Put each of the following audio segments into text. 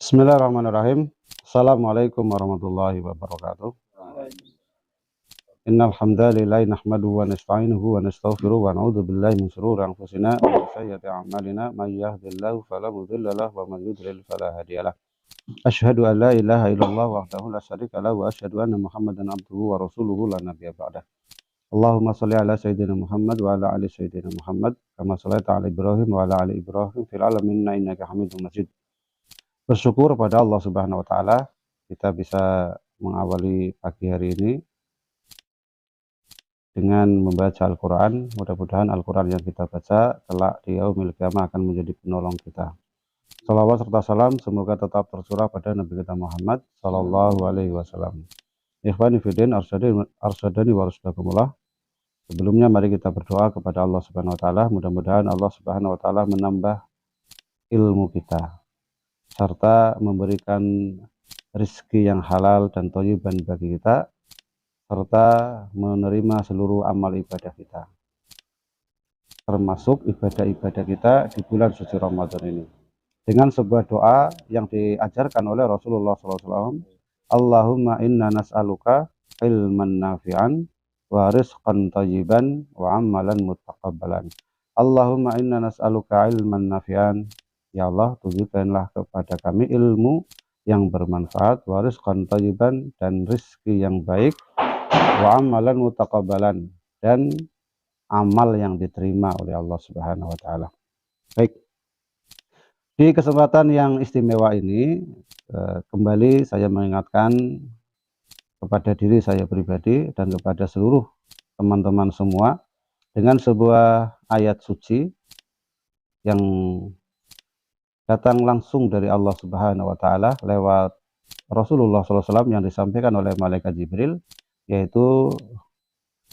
Bismillahirrahmanirrahim. Assalamualaikum warahmatullahi wabarakatuh. Innal hamdalillah nahmaduhu wa nasta'inuhu wa nastaghfiruh wa na'udzu billahi min shururi anfusina wa min sayyiati a'malina may yahdihillahu fala mudilla lahu wa man yudlil fala hadiyalah. Asyhadu an la ilaha illallah wahdahu la syarika lahu wa asyhadu anna Muhammadan abduhu wa rasuluhu la nabiyya ba'dah. Allahumma shalli ala sayyidina Muhammad wa ala ali sayyidina Muhammad kama shallaita ala Ibrahim wa ala ali Ibrahim fil alamin innaka Hamidum Majid. Bersyukur pada Allah Subhanahu wa taala kita bisa mengawali pagi hari ini dengan membaca Al-Qur'an. Mudah-mudahan Al-Qur'an yang kita baca kelak di yaumil qiyamah akan menjadi penolong kita. Salawat serta salam semoga tetap tercurah pada Nabi kita Muhammad sallallahu alaihi wasallam. Ikhwani fillah arsyadani wa rasyadakumullah. Sebelumnya mari kita berdoa kepada Allah Subhanahu wa taala, mudah-mudahan Allah Subhanahu wa taala menambah ilmu kita serta memberikan rezeki yang halal dan thayyiban bagi kita, serta menerima seluruh amal ibadah kita, termasuk ibadah-ibadah kita di bulan suci Ramadan ini. Dengan sebuah doa yang diajarkan oleh Rasulullah SAW, Allahumma inna nas'aluka ilman nafi'an wa rizqan thayyiban wa amalan muttaqabbalan. Allahumma inna nas'aluka ilman nafi'an. Ya Allah, tunjukkanlah kepada kami ilmu yang bermanfaat, wa rizqan thayyiban, dan rezeki yang baik, wa amalan muttaqabbalan, dan amal yang diterima oleh Allah Subhanahu wa taala. Baik. Di kesempatan yang istimewa ini kembali saya mengingatkan kepada diri saya pribadi dan kepada seluruh teman-teman semua dengan sebuah ayat suci yang datang langsung dari Allah Subhanahu wa taala lewat Rasulullah SAW yang disampaikan oleh malaikat Jibril, yaitu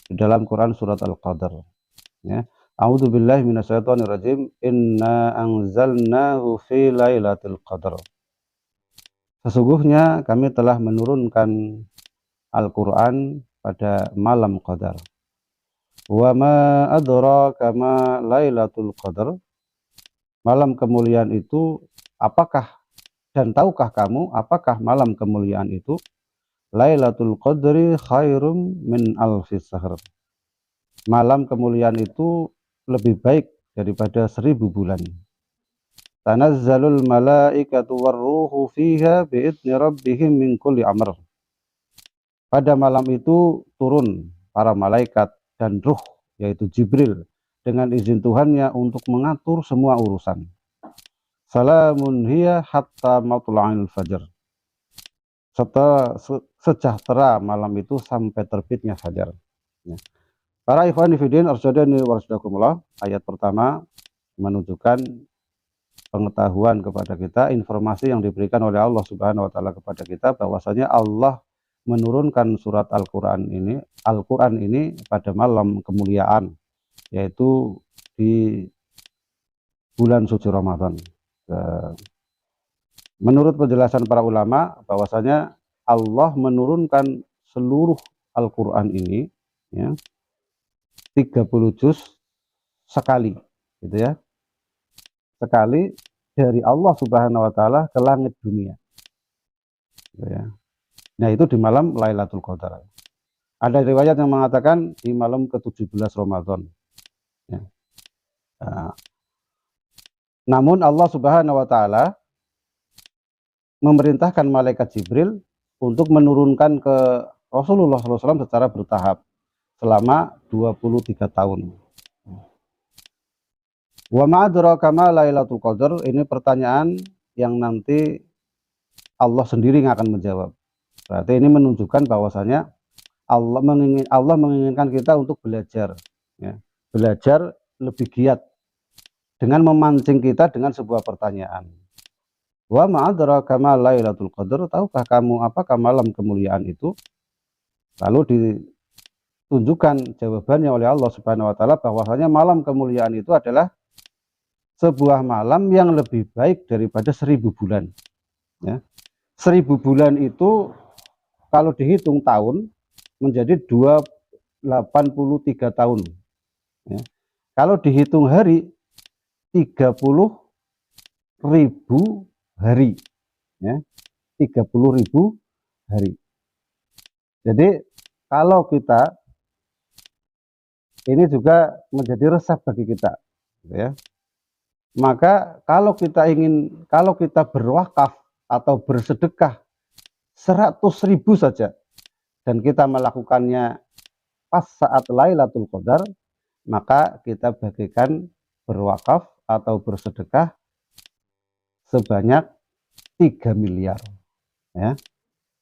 di dalam Quran surat Al-Qadr, ya. A'udzu billahi minasyaitonir rajim. Inna anzalnahu fi lailatul qadr. Sesungguhnya kami telah menurunkan Al-Qur'an pada malam Qadar. Wa ma adraka ma lailatul qadr. Malam kemuliaan itu apakah, dan tahukah kamu apakah malam kemuliaan itu? Lailatul qadri khairum min alfi syahr. Malam kemuliaan itu lebih baik daripada 1000 bulan. Tanazzalul malaikatu warruhu fiha bi'idni rabbihim min kulli amr. Pada malam itu turun para malaikat dan ruh, yaitu Jibril, dengan izin Tuhannya untuk mengatur semua urusan. Salamun hiya hatta matla'il fajr. Sejahtera malam itu sampai terbitnya fajar. Ya. Para ikhwani fiddin arsyadani wa rasyadakumullah, ayat pertama menunjukkan pengetahuan kepada kita, informasi yang diberikan oleh Allah Subhanahu wa taala kepada kita bahwasanya Allah menurunkan surat Al-Qur'an ini pada malam kemuliaan, yaitu di bulan suci Ramadan. Menurut penjelasan para ulama bahwasanya Allah menurunkan seluruh Al-Qur'an ini, ya, 30 juz sekali, gitu ya. Sekali dari Allah Subhanahu wa taala ke langit dunia. Gitu ya. Nah, itu di malam Lailatul Qadar. Ada riwayat yang mengatakan di malam ke-17 Ramadan. Ya. Namun Allah Subhanahu wa taala memerintahkan malaikat Jibril untuk menurunkan ke Rasulullah SAW secara bertahap selama 23 tahun. Wa ma adraka ma Lailatul Qadar, ini pertanyaan yang nanti Allah sendiri yang akan menjawab. Berarti ini menunjukkan bahwasanya Allah menginginkan kita untuk belajar, ya. Belajar lebih giat dengan memancing kita dengan sebuah pertanyaan. Wa ma adraka ma Lailatul Qadar, tahukah kamu apakah malam kemuliaan itu? Lalu ditunjukkan jawabannya oleh Allah Subhanahu wa taala bahwasanya malam kemuliaan itu adalah sebuah malam yang lebih baik daripada 1000 bulan. Ya. 1000 bulan itu kalau dihitung tahun menjadi 83 tahun. Ya. Kalau dihitung hari 30.000 hari. ya, 30.000 hari. Jadi kalau kita, ini juga menjadi resep bagi kita, gitu ya. Maka kalau kita berwakaf atau bersedekah 100.000 saja, dan kita melakukannya pas saat Lailatul Qadar, maka kita bagikan berwakaf atau bersedekah sebanyak 3 miliar, ya,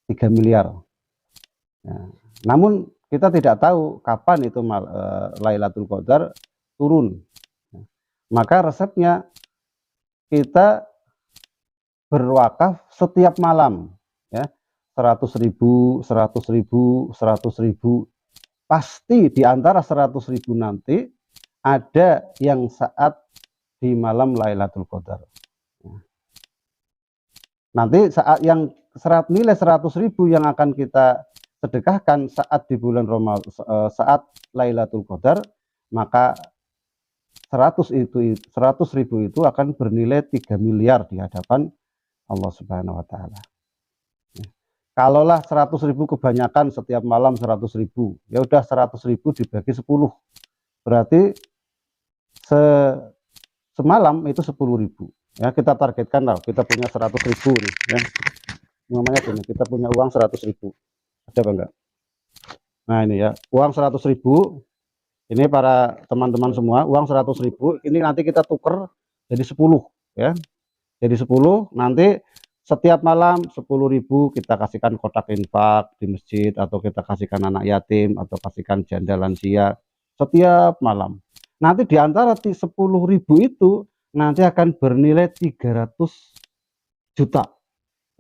3 miliar. Nah, namun kita tidak tahu kapan itu Lailatul Qadar turun. Maka resepnya kita berwakaf setiap malam, ya, 100.000, 100.000, 100.000. Pasti di antara 100.000 nanti ada yang saat di malam Lailatul Qadar. Nanti saat yang nilai 100.000 yang akan kita sedekahkan saat di bulan Ramadan, saat Lailatul Qadar, maka 100.000 itu akan bernilai 3 miliar di hadapan Allah Subhanahu wa taala. Kalaulah 100.000 kebanyakan setiap malam 100.000, ya udah 100.000 dibagi 10. Berarti semalam itu 10.000. Ya, kita targetkan lah, kita punya 100.000 nih, ya. Namanya gini, kita punya uang 100.000. Ada apa enggak? Nah, ini ya, uang 100.000. Ini para teman-teman semua, uang 100.000 ini nanti kita tuker jadi 10, ya. Jadi 10, nanti setiap malam 10.000 kita kasihkan kotak infak di masjid, atau kita kasihkan anak yatim, atau kasihkan janda lansia setiap malam. Nanti di antara 10.000 itu nanti akan bernilai 300 juta,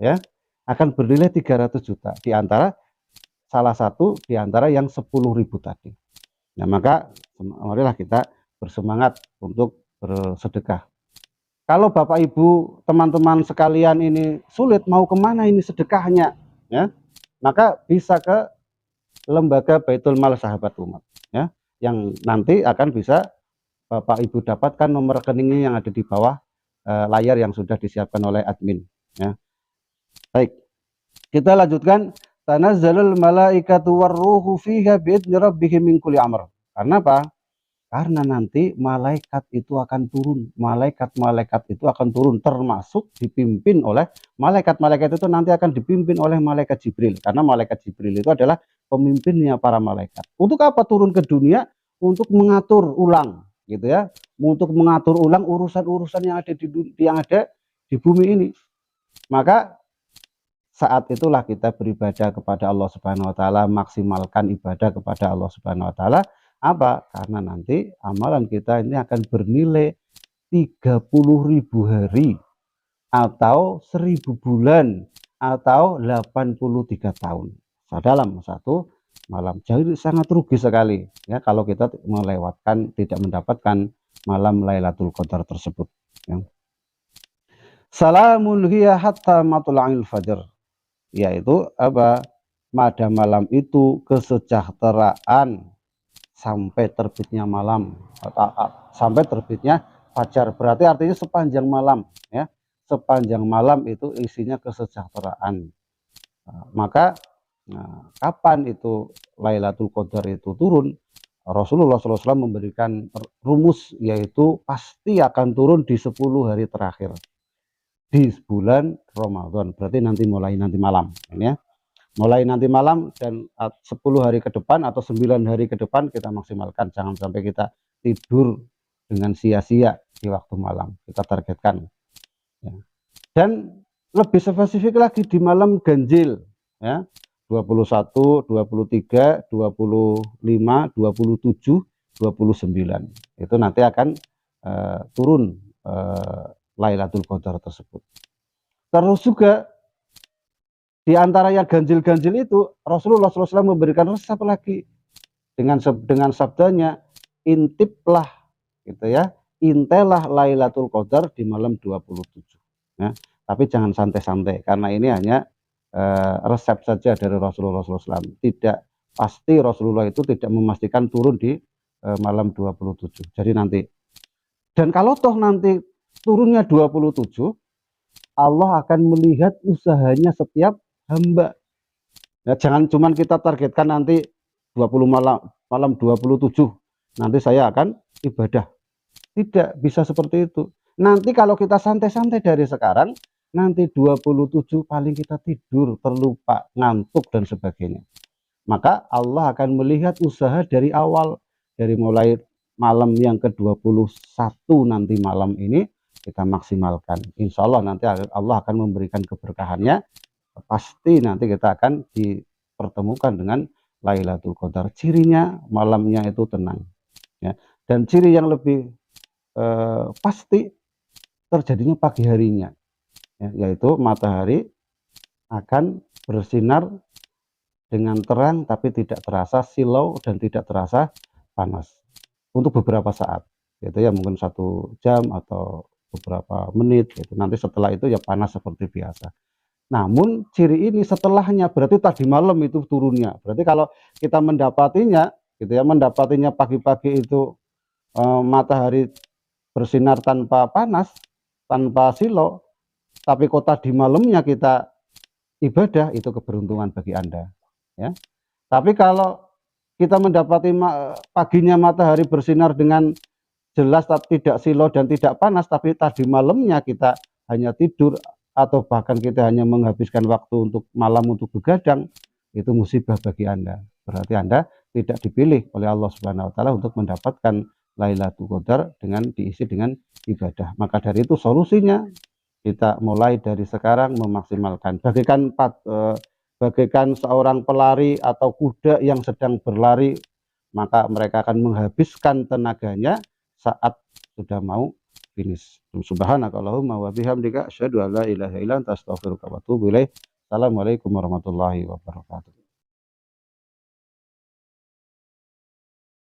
ya, akan bernilai 300 juta di antara salah satu di antara yang 10.000 tadi. Nah, maka marilah kita bersemangat untuk bersedekah. Kalau Bapak Ibu teman-teman sekalian ini sulit mau kemana ini sedekahnya, ya, maka bisa ke lembaga Baitul Mal Sahabat Umat, ya, yang nanti akan bisa Bapak Ibu dapatkan nomor rekeningnya yang ada di bawah layar yang sudah disiapkan oleh admin, ya. Baik, kita lanjutkan. Tanazzalul malaikatu warruhu fiha biidzni rabbihim min kulli amr. Karena apa? Karena nanti malaikat itu akan turun, malaikat-malaikat itu akan turun, termasuk dipimpin oleh malaikat-malaikat itu nanti akan dipimpin oleh malaikat Jibril, karena malaikat Jibril itu adalah pemimpinnya para malaikat. Untuk apa turun ke dunia? Untuk mengatur ulang, gitu ya, untuk mengatur ulang urusan-urusan yang ada di bumi ini. Maka saat itulah kita beribadah kepada Allah Subhanahu wa taala, maksimalkan ibadah kepada Allah Subhanahu wa taala. Apa? Karena nanti amalan kita ini akan bernilai 30.000 hari, atau 1.000 bulan, atau 83 tahun dalam satu malam. Jadi sangat rugi sekali, ya, kalau kita melewatkan, tidak mendapatkan malam Lailatul Qadar tersebut, ya. Salamun hiya hatta matla'il fajr, yaitu apa? Pada malam itu kesejahteraan sampai terbitnya malam, sampai terbitnya fajar. Berarti artinya sepanjang malam, ya, sepanjang malam itu isinya kesejahteraan. Maka kapan itu Lailatul Qadar itu turun? Rasulullah SAW memberikan rumus, yaitu pasti akan turun di 10 hari terakhir di bulan Ramadan. Berarti mulai nanti malam, ya. Mulai nanti malam dan 10 hari ke depan atau 9 hari ke depan kita maksimalkan. Jangan sampai kita tidur dengan sia-sia di waktu malam. Kita targetkan, ya. Dan lebih spesifik lagi di malam ganjil, ya, 21, 23, 25, 27, 29. Itu nanti akan turun Lailatul Qadar tersebut. Terus juga di antara yang ganjil-ganjil itu Rasulullah SAW memberikan resep lagi dengan sabdanya, intiplah, gitu ya, intelah Lailatul Qadar di malam 27, ya. Tapi jangan santai-santai, karena ini hanya resep saja dari Rasulullah SAW. Tidak pasti, Rasulullah itu tidak memastikan turun di malam 27. Jadi nanti, dan kalau toh nanti turunnya 27, Allah akan melihat usahanya setiap hamba. Ya, jangan cuman kita targetkan nanti 20 malam 27 nanti saya akan ibadah. Tidak bisa seperti itu. Nanti kalau kita santai-santai dari sekarang, nanti 27 paling kita tidur, terlupa, ngantuk dan sebagainya. Maka Allah akan melihat usaha dari awal, dari mulai malam yang ke-21 nanti malam ini kita maksimalkan. Insya Allah nanti Allah akan memberikan keberkahannya. Pasti nanti kita akan dipertemukan dengan Lailatul Qadar. Cirinya malamnya itu tenang, ya. Dan ciri yang lebih pasti terjadinya pagi harinya, ya, yaitu matahari akan bersinar dengan terang tapi tidak terasa silau dan tidak terasa panas untuk beberapa saat, gitu ya, mungkin 1 jam atau beberapa menit gitu. Nanti setelah itu ya panas seperti biasa. Namun ciri ini setelahnya berarti tadi malam itu turunnya. Berarti kalau kita mendapatinya gitu ya, mendapatinya pagi-pagi itu matahari bersinar tanpa panas, tanpa silau, tapi kok tadi malamnya kita ibadah, itu keberuntungan bagi Anda, ya. Tapi kalau kita mendapati paginya matahari bersinar dengan jelas tapi tidak silau dan tidak panas, tapi tadi malamnya kita hanya tidur atau bahkan kita hanya menghabiskan waktu untuk malam untuk begadang, itu musibah bagi Anda. Berarti Anda tidak dipilih oleh Allah Subhanahu wa taala untuk mendapatkan Lailatul Qadar dengan diisi dengan ibadah. Maka dari itu solusinya kita mulai dari sekarang memaksimalkan, bagaikan seorang pelari atau kuda yang sedang berlari, maka mereka akan menghabiskan tenaganya saat sudah mau finish. Subhanakallahumma wa bihamdika asyhadu an la ilaha illa anta astaghfiruka wa atubu ilaik. Assalamualaikum warahmatullahi wabarakatuh.